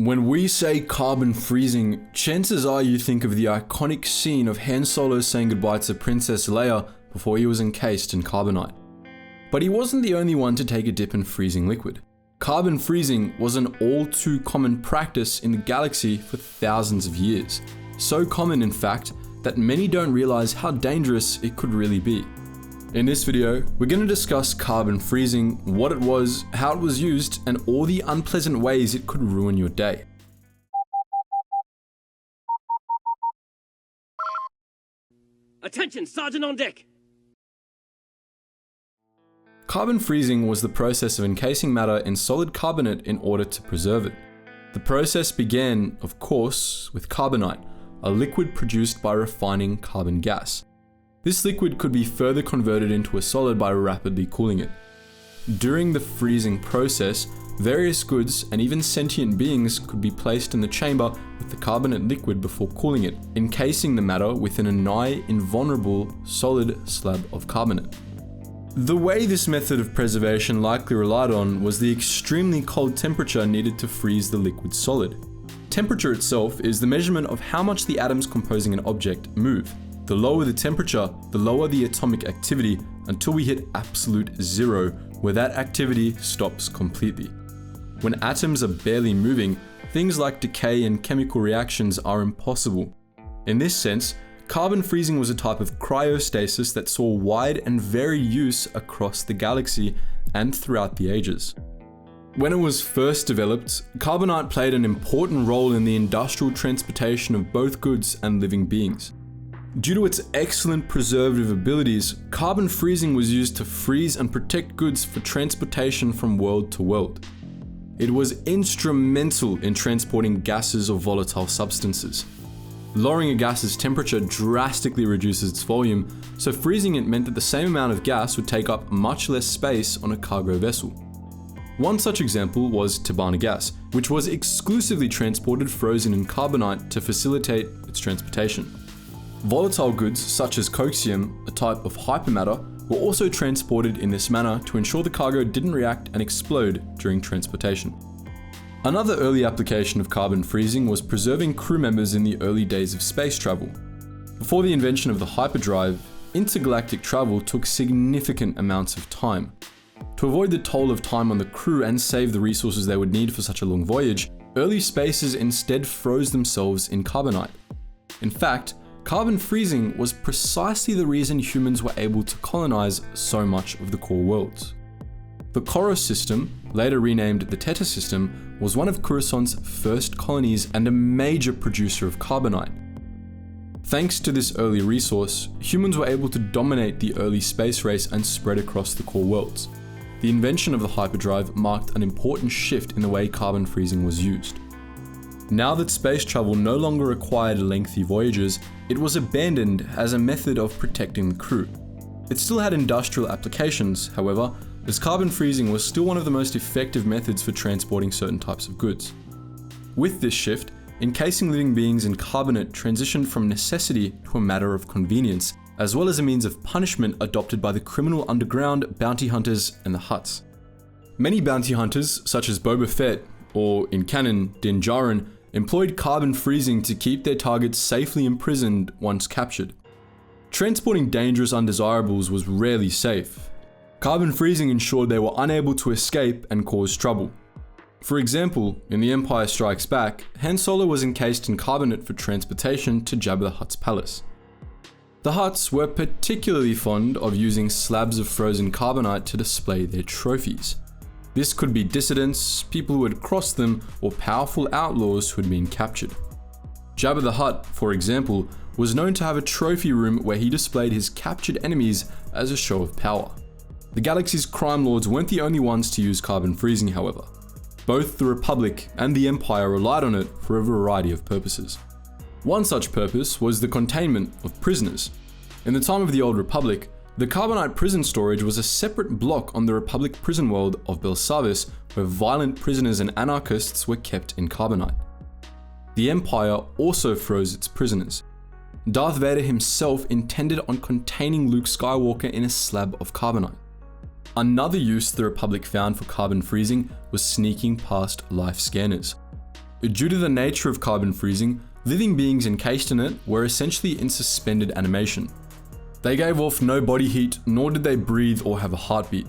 When we say carbon freezing, chances are you think of the iconic scene of Han Solo saying goodbye to Princess Leia before he was encased in carbonite. But he wasn't the only one to take a dip in freezing liquid. Carbon freezing was an all too common practice in the galaxy for thousands of years. So common, in fact, that many don't realize how dangerous it could really be. In this video, we're going to discuss carbon freezing, what it was, how it was used, and all the unpleasant ways it could ruin your day. Attention, Sergeant on deck! Carbon freezing was the process of encasing matter in solid carbonate in order to preserve it. The process began, of course, with carbonite, a liquid produced by refining carbon gas. This liquid could be further converted into a solid by rapidly cooling it. During the freezing process, various goods and even sentient beings could be placed in the chamber with the carbonate liquid before cooling it, encasing the matter within a nigh invulnerable solid slab of carbonate. The way this method of preservation likely relied on was the extremely cold temperature needed to freeze the liquid solid. Temperature itself is the measurement of how much the atoms composing an object move. The lower the temperature, the lower the atomic activity, until we hit absolute zero, where that activity stops completely. When atoms are barely moving, things like decay and chemical reactions are impossible. In this sense, carbon freezing was a type of cryostasis that saw wide and varied use across the galaxy and throughout the ages. When it was first developed, carbonite played an important role in the industrial transportation of both goods and living beings. Due to its excellent preservative abilities, carbon freezing was used to freeze and protect goods for transportation from world to world. It was instrumental in transporting gases or volatile substances. Lowering a gas's temperature drastically reduces its volume, so freezing it meant that the same amount of gas would take up much less space on a cargo vessel. One such example was Tibanna gas, which was exclusively transported frozen in carbonite to facilitate its transportation. Volatile goods such as coaxium, a type of hypermatter, were also transported in this manner to ensure the cargo didn't react and explode during transportation. Another early application of carbon freezing was preserving crew members in the early days of space travel. Before the invention of the hyperdrive, intergalactic travel took significant amounts of time. To avoid the toll of time on the crew and save the resources they would need for such a long voyage, early spaces instead froze themselves in carbonite. In fact, carbon freezing was precisely the reason humans were able to colonize so much of the core worlds. The Koros system, later renamed the Theta system, was one of Coruscant's first colonies and a major producer of carbonite. Thanks to this early resource, humans were able to dominate the early space race and spread across the core worlds. The invention of the hyperdrive marked an important shift in the way carbon freezing was used. Now that space travel no longer required lengthy voyages, it was abandoned as a method of protecting the crew. It still had industrial applications, however, as carbon freezing was still one of the most effective methods for transporting certain types of goods. With this shift, encasing living beings in carbonate transitioned from necessity to a matter of convenience, as well as a means of punishment adopted by the criminal underground, bounty hunters, and the Hutts. Many bounty hunters, such as Boba Fett, or in canon, Din Djarin, employed carbon freezing to keep their targets safely imprisoned once captured. Transporting dangerous undesirables was rarely safe. Carbon freezing ensured they were unable to escape and cause trouble. For example, in The Empire Strikes Back, Han Solo was encased in carbonate for transportation to Jabba the Hutt's palace. The Hutts were particularly fond of using slabs of frozen carbonite to display their trophies. This could be dissidents, people who had crossed them, or powerful outlaws who had been captured. Jabba the Hutt, for example, was known to have a trophy room where he displayed his captured enemies as a show of power. The galaxy's crime lords weren't the only ones to use carbon freezing, however. Both the Republic and the Empire relied on it for a variety of purposes. One such purpose was the containment of prisoners. In the time of the Old Republic, the Carbonite prison storage was a separate block on the Republic prison world of Belsavis, where violent prisoners and anarchists were kept in carbonite. The Empire also froze its prisoners. Darth Vader himself intended on containing Luke Skywalker in a slab of carbonite. Another use the Republic found for carbon freezing was sneaking past life scanners. Due to the nature of carbon freezing, living beings encased in it were essentially in suspended animation. They gave off no body heat, nor did they breathe or have a heartbeat.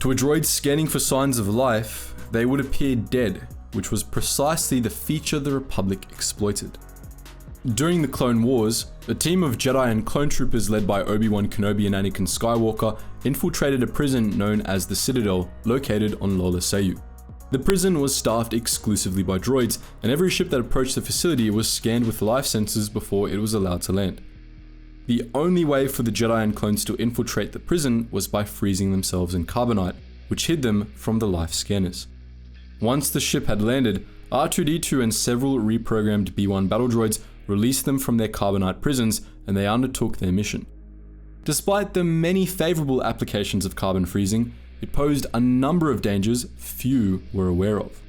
To a droid scanning for signs of life, they would appear dead, which was precisely the feature the Republic exploited. During the Clone Wars, a team of Jedi and clone troopers led by Obi-Wan Kenobi and Anakin Skywalker infiltrated a prison known as the Citadel, located on Lola Sayu. The prison was staffed exclusively by droids, and every ship that approached the facility was scanned with life sensors before it was allowed to land. The only way for the Jedi and clones to infiltrate the prison was by freezing themselves in carbonite, which hid them from the life scanners. Once the ship had landed, R2-D2 and several reprogrammed B-1 battle droids released them from their carbonite prisons, and they undertook their mission. Despite the many favorable applications of carbon freezing, it posed a number of dangers few were aware of.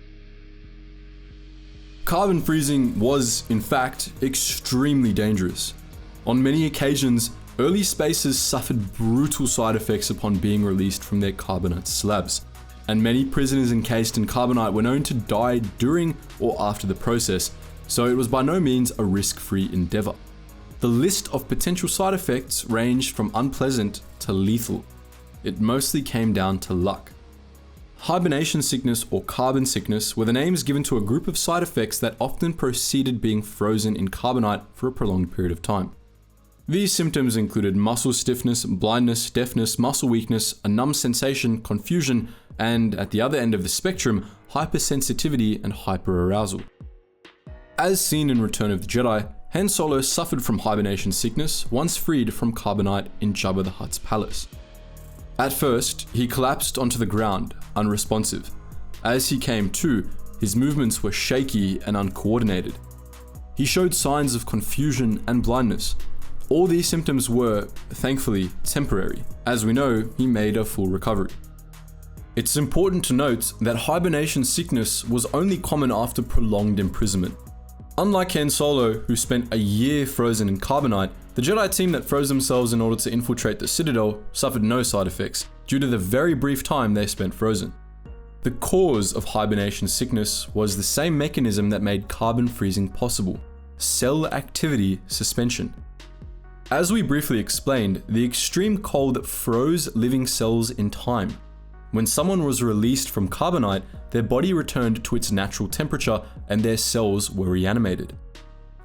Carbon freezing was, in fact, extremely dangerous. On many occasions, early spacers suffered brutal side effects upon being released from their carbonite slabs, and many prisoners encased in carbonite were known to die during or after the process, so it was by no means a risk-free endeavor. The list of potential side effects ranged from unpleasant to lethal. It mostly came down to luck. Hibernation sickness or carbon sickness were the names given to a group of side effects that often preceded being frozen in carbonite for a prolonged period of time. These symptoms included muscle stiffness, blindness, deafness, muscle weakness, a numb sensation, confusion, and at the other end of the spectrum, hypersensitivity and hyperarousal. As seen in Return of the Jedi, Han Solo suffered from hibernation sickness once freed from carbonite in Jabba the Hutt's palace. At first, he collapsed onto the ground, unresponsive. As he came to, his movements were shaky and uncoordinated. He showed signs of confusion and blindness. All these symptoms were, thankfully, temporary. As we know, he made a full recovery. It's important to note that hibernation sickness was only common after prolonged imprisonment. Unlike Han Solo, who spent a year frozen in carbonite, the Jedi team that froze themselves in order to infiltrate the Citadel suffered no side effects due to the very brief time they spent frozen. The cause of hibernation sickness was the same mechanism that made carbon freezing possible: cell activity suspension. As we briefly explained, the extreme cold froze living cells in time. When someone was released from carbonite, their body returned to its natural temperature and their cells were reanimated.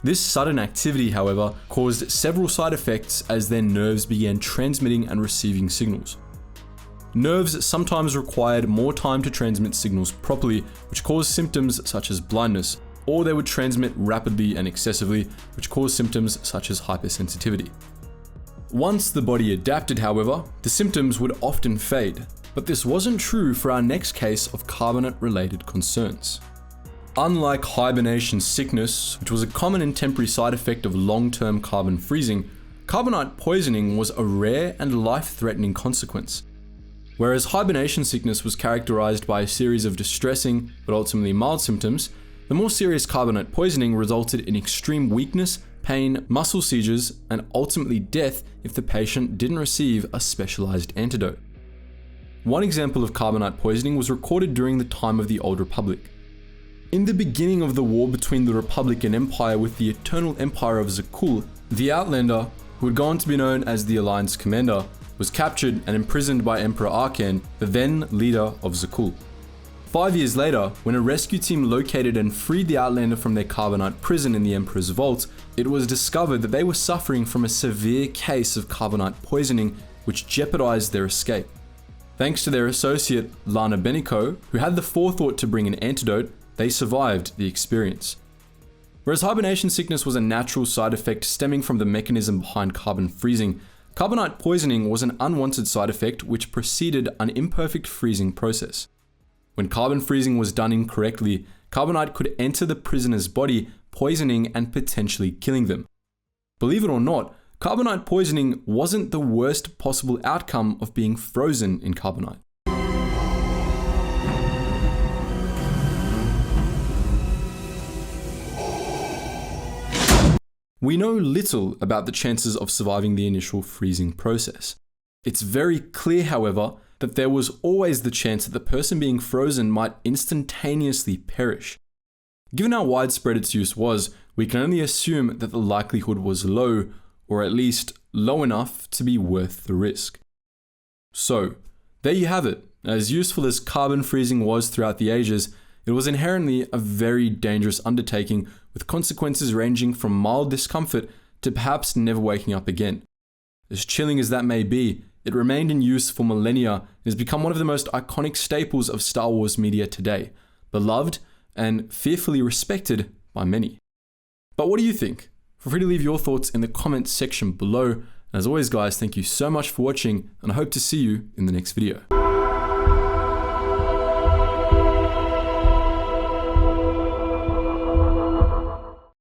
This sudden activity, however, caused several side effects as their nerves began transmitting and receiving signals. Nerves sometimes required more time to transmit signals properly, which caused symptoms such as blindness, or they would transmit rapidly and excessively, which caused symptoms such as hypersensitivity. Once the body adapted, however, the symptoms would often fade. But this wasn't true for our next case of carbonate-related concerns. Unlike hibernation sickness, which was a common and temporary side effect of long-term carbon freezing, carbonite poisoning was a rare and life-threatening consequence. Whereas hibernation sickness was characterized by a series of distressing, but ultimately mild symptoms, the more serious carbonite poisoning resulted in extreme weakness, pain, muscle seizures, and ultimately death if the patient didn't receive a specialized antidote. One example of carbonite poisoning was recorded during the time of the Old Republic. In the beginning of the war between the Republic and Empire with the Eternal Empire of Zakul, the Outlander, who would go on to be known as the Alliance Commander, was captured and imprisoned by Emperor Arkan, the then leader of Zakul. 5 years later, when a rescue team located and freed the Outlander from their carbonite prison in the Emperor's vault, it was discovered that they were suffering from a severe case of carbonite poisoning, which jeopardized their escape. Thanks to their associate, Lana Beniko, who had the forethought to bring an antidote, they survived the experience. Whereas hibernation sickness was a natural side effect stemming from the mechanism behind carbon freezing, carbonite poisoning was an unwanted side effect which preceded an imperfect freezing process. When carbon freezing was done incorrectly, carbonite could enter the prisoner's body, poisoning and potentially killing them. Believe it or not, carbonite poisoning wasn't the worst possible outcome of being frozen in carbonite. We know little about the chances of surviving the initial freezing process. It's very clear, however, that there was always the chance that the person being frozen might instantaneously perish. Given how widespread its use was, we can only assume that the likelihood was low, or at least low enough to be worth the risk. So, there you have it. As useful as carbon freezing was throughout the ages, it was inherently a very dangerous undertaking with consequences ranging from mild discomfort to perhaps never waking up again. As chilling as that may be, it remained in use for millennia and has become one of the most iconic staples of Star Wars media today, beloved and fearfully respected by many. But what do you think? Feel free to leave your thoughts in the comments section below. And as always guys, thank you so much for watching and I hope to see you in the next video.